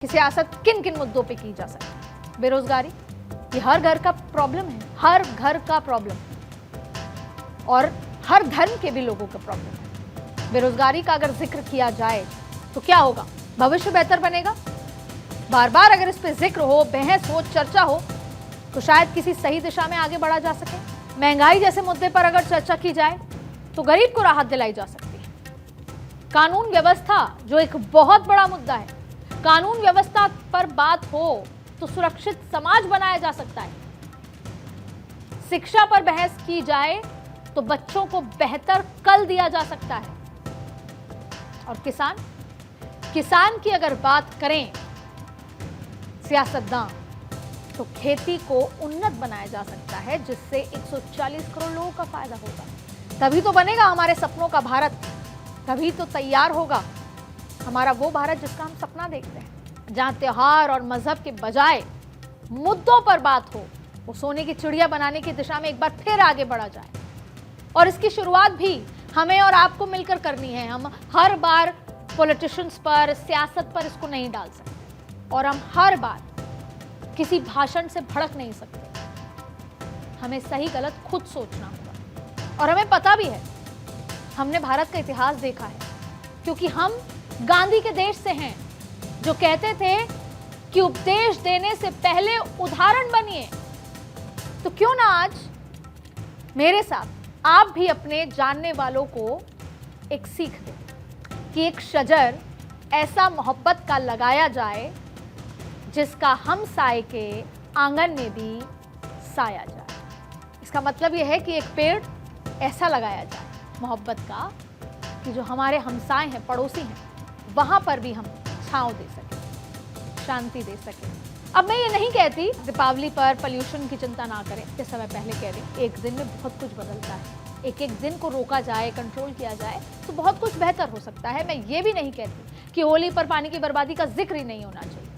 कि सियासत किन किन मुद्दों पे की जा सकती है। बेरोजगारी, ये हर घर का प्रॉब्लम है, हर घर का प्रॉब्लम, और हर धर्म के भी लोगों का प्रॉब्लम है। बेरोजगारी का अगर जिक्र किया जाए तो क्या होगा? भविष्य बेहतर बनेगा। बार बार अगर इस पे जिक्र हो, बहस हो, चर्चा हो तो शायद किसी सही दिशा में आगे बढ़ा जा सके। महंगाई जैसे मुद्दे पर अगर चर्चा की जाए तो गरीब को राहत दिलाई जा सकती है। कानून व्यवस्था जो एक बहुत बड़ा मुद्दा है, कानून व्यवस्था पर बात हो तो सुरक्षित समाज बनाया जा सकता है। शिक्षा पर बहस की जाए तो बच्चों को बेहतर कल दिया जा सकता है। और किसान की अगर बात करें सियासतदान, तो खेती को उन्नत बनाया जा सकता है जिससे 140 करोड़ लोगों का फायदा होगा। तभी तो बनेगा हमारे सपनों का भारत, तभी तो तैयार होगा हमारा वो भारत जिसका हम सपना देखते हैं, जहां त्योहार और मजहब के बजाय मुद्दों पर बात हो। वो सोने की चिड़िया बनाने की दिशा में एक बार फिर आगे बढ़ा जाए। और इसकी शुरुआत भी हमें और आपको मिलकर करनी है। हम हर बार पॉलिटिशियंस पर, सियासत पर इसको नहीं डाल सकते, और हम हर बार किसी भाषण से भड़क नहीं सकते। हमें सही गलत खुद सोचना होगा। और हमें पता भी है, हमने भारत का इतिहास देखा है, क्योंकि हम गांधी के देश से हैं जो कहते थे कि उपदेश देने से पहले उदाहरण बनिए। तो क्यों ना आज मेरे साथ आप भी अपने जानने वालों को एक सीख दें कि एक शजर ऐसा मोहब्बत का लगाया जाए जिसका हम साए के आंगन में भी साया जाए। इसका मतलब यह है कि एक पेड़ ऐसा लगाया जाए मोहब्बत का कि जो हमारे हमसाए हैं, पड़ोसी हैं, वहां पर भी हम छांव दे सकें, शांति दे सकें। अब मैं ये नहीं कहती दीपावली पर पोल्यूशन की चिंता ना करें, जैसा मैं पहले कह रही, एक दिन में बहुत कुछ बदलता है। एक एक दिन को रोका जाए, कंट्रोल किया जाए तो बहुत कुछ बेहतर हो सकता है। मैं ये भी नहीं कहती कि होली पर पानी की बर्बादी का जिक्र ही नहीं होना चाहिए,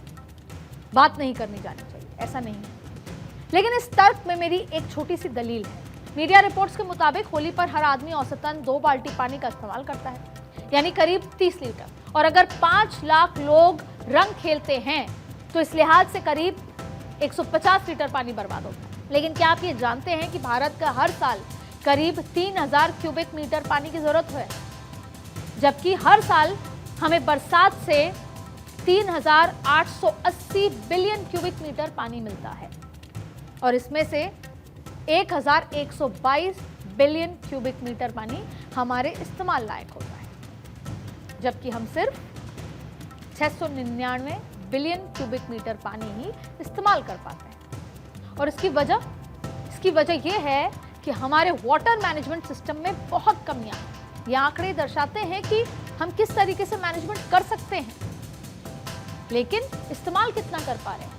बात नहीं करनी जानी चाहिए, ऐसा नहीं है। लेकिन इस तर्क में मेरी एक छोटी सी दलील है। मीडिया रिपोर्ट्स के मुताबिक होली पर हर आदमी औसतन 2 बाल्टी पानी का इस्तेमाल करता है, यानी करीब 30 लीटर। और अगर 5 लाख लोग रंग खेलते हैं तो इस लिहाज से करीब 150 लीटर पानी बर्बाद होता है। लेकिन क्या आप ये जानते हैं कि भारत का हर साल करीब 3000 क्यूबिक मीटर पानी की जरूरत है, जबकि हर साल हमें बरसात से 3880 बिलियन क्यूबिक मीटर पानी मिलता है, और इसमें से 1122 बिलियन क्यूबिक मीटर पानी हमारे इस्तेमाल लायक होता है, जबकि हम सिर्फ 699 बिलियन क्यूबिक मीटर पानी ही इस्तेमाल कर पाते हैं। और इसकी वजह यह है कि हमारे वाटर मैनेजमेंट सिस्टम में बहुत कमियां हैं। ये आंकड़े दर्शाते हैं कि हम किस तरीके से मैनेजमेंट कर सकते हैं, लेकिन इस्तेमाल कितना कर पा रहे हैं,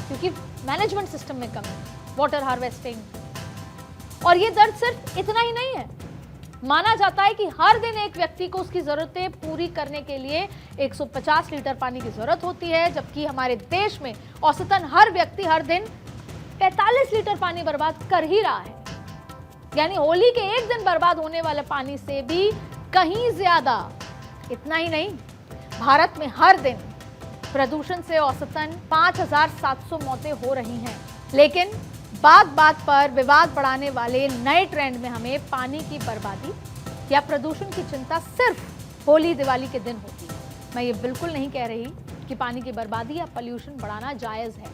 क्योंकि मैनेजमेंट सिस्टम में कमी है, वाटर हार्वेस्टिंग। और ये दर्द सिर्फ इतना ही नहीं है। माना जाता है कि हर दिन एक व्यक्ति को उसकी जरूरतें पूरी करने के लिए 150 लीटर पानी की जरूरत होती है, जबकि हमारे देश में औसतन हर व्यक्ति हर दिन 45 लीटर पानी बर्बाद कर ही रहा है। यानी होली के एक दिन बर्बाद होने वाले पानी से भी कहीं ज्यादा। इतना ही नहीं, भारत में हर दिन प्रदूषण से औसतन 5700 मौतें हो रही हैं। लेकिन बात पर विवाद बढ़ाने वाले नए ट्रेंड में हमें पानी की बर्बादी या प्रदूषण की चिंता सिर्फ होली दिवाली के दिन होती है। मैं ये बिल्कुल नहीं कह रही कि पानी की बर्बादी या पोल्यूशन बढ़ाना जायज़ है,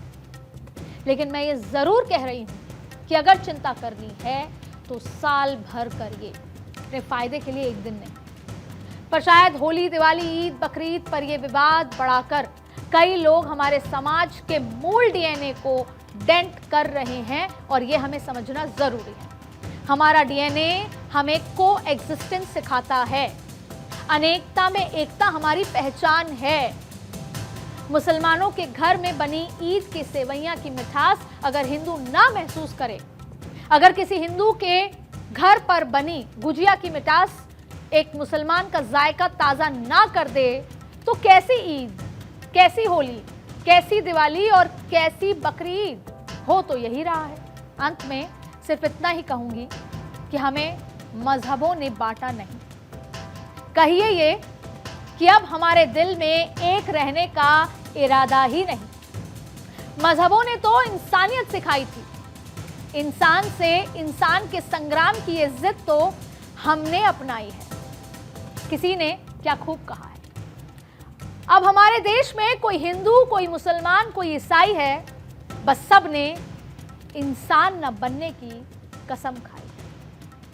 लेकिन मैं ये ज़रूर कह रही हूँ कि अगर चिंता करनी है तो साल भर करिए, अपने फ़ायदे के लिए एक दिन नहीं। पर शायद होली, दिवाली, ईद, बकरीद पर यह विवाद बढ़ाकर कई लोग हमारे समाज के मूल डीएनए को डेंट कर रहे हैं, और ये हमें समझना जरूरी है। हमारा डीएनए हमें को एग्जिस्टेंस सिखाता है। अनेकता में एकता हमारी पहचान है। मुसलमानों के घर में बनी ईद की सेवइयां की मिठास अगर हिंदू ना महसूस करे, अगर किसी हिंदू के घर पर बनी गुजिया की मिठास एक मुसलमान का जायका ताजा ना कर दे, तो कैसी ईद, कैसी होली, कैसी दिवाली और कैसी बकरीद हो? तो यही रहा है। अंत में सिर्फ इतना ही कहूंगी कि हमें मजहबों ने बांटा नहीं। कहिए ये कि अब हमारे दिल में एक रहने का इरादा ही नहीं। मजहबों ने तो इंसानियत सिखाई थी, इंसान से इंसान के संग्राम की ये जिद तो हमने अपनाई है। किसी ने क्या खूब कहा है, अब हमारे देश में कोई हिंदू, कोई मुसलमान, कोई ईसाई है, बस सब ने इंसान न बनने की कसम खाई।